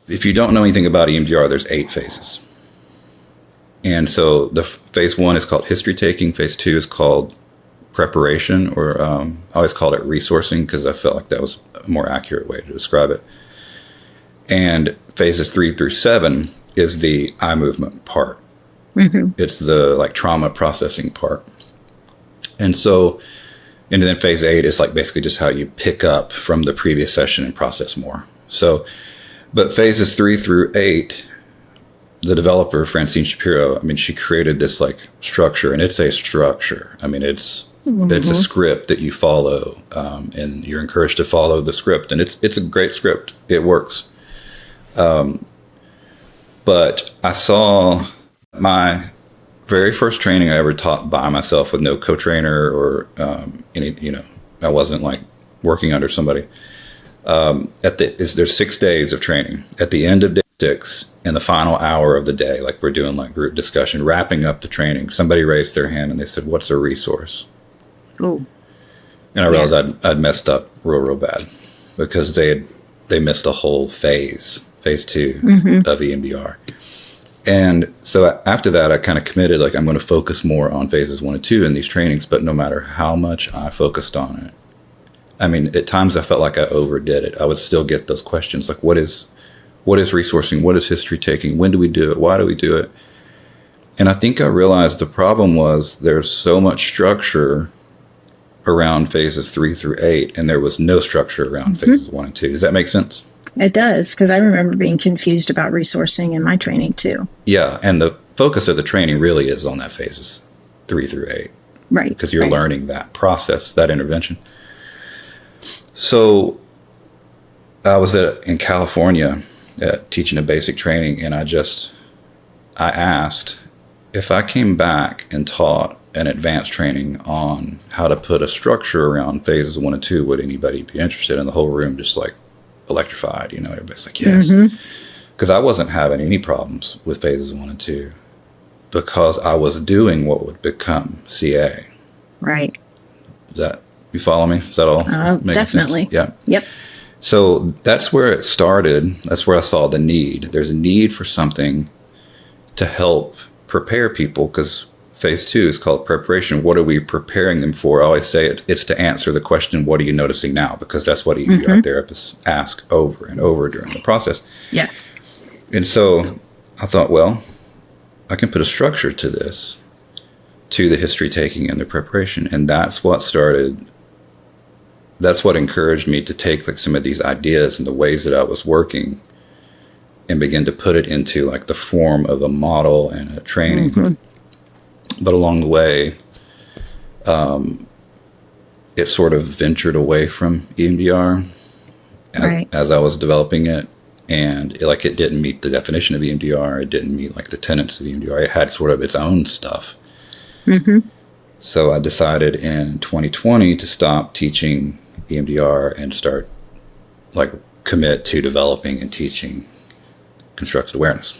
if you don't know anything about EMDR, there's 8 phases. And so the phase 1 is called history taking. Phase 2 is called preparation, or I always called it resourcing because I felt like that was a more accurate way to describe it. And phases 3 through 7 is the eye movement part. It's the like trauma processing part. And so, and then phase 8 is like basically just how you pick up from the previous session and process more. So, but phases 3 through 8, the developer, Francine Shapiro, I mean, she created this like structure, and it's a structure. I mean, it's a script that you follow, and you're encouraged to follow the script, and it's a great script. It works. But I saw my very first training I ever taught by myself with no co-trainer or any, I wasn't like working under somebody. There's 6 days of training. At the end of day 6, in the final hour of the day, like we're doing like group discussion, wrapping up the training, somebody raised their hand and they said, "What's a resource?" Oh. And I realized I'd messed up real bad because they missed a whole phase 2 of EMDR. And so after that, I kind of committed, like, I'm going to focus more on phases 1 and 2 in these trainings, but no matter how much I focused on it, I mean, at times I felt like I overdid it. I would still get those questions like, what is resourcing? What is history taking? When do we do it? Why do we do it? And I think I realized the problem was there's so much structure around phases 3 through 8, and there was no structure around phases 1 and 2. Does that make sense? It does, because I remember being confused about resourcing in my training too. Yeah, and the focus of the training really is on that phases 3 through 8. Right. Because you're learning that process, that intervention. So I was in California teaching a basic training, and I asked if I came back and taught an advanced training on how to put a structure around phases 1 and 2, would anybody be interested? And the whole room just like electrified, everybody's like, yes. Because I wasn't having any problems with phases 1 and 2 because I was doing what would become CA. Right. You follow me? Is that all? Definitely. Sense? Yeah. Yep. So that's where it started. That's where I saw the need. There's a need for something to help prepare people, because phase 2 is called preparation. What are we preparing them for? I always say it's to answer the question, what are you noticing now? Because that's what EMDR therapists ask over and over during the process. Yes. And so I thought, well, I can put a structure to this, to the history taking and the preparation. And that's what encouraged me to take like some of these ideas and the ways that I was working and begin to put it into like the form of a model and a training. But along the way, it sort of ventured away from EMDR as I was developing it. And it didn't meet the definition of EMDR. It didn't meet like the tenets of EMDR. It had sort of its own stuff. So I decided in 2020 to stop teaching EMDR and start commit to developing and teaching constructed awareness.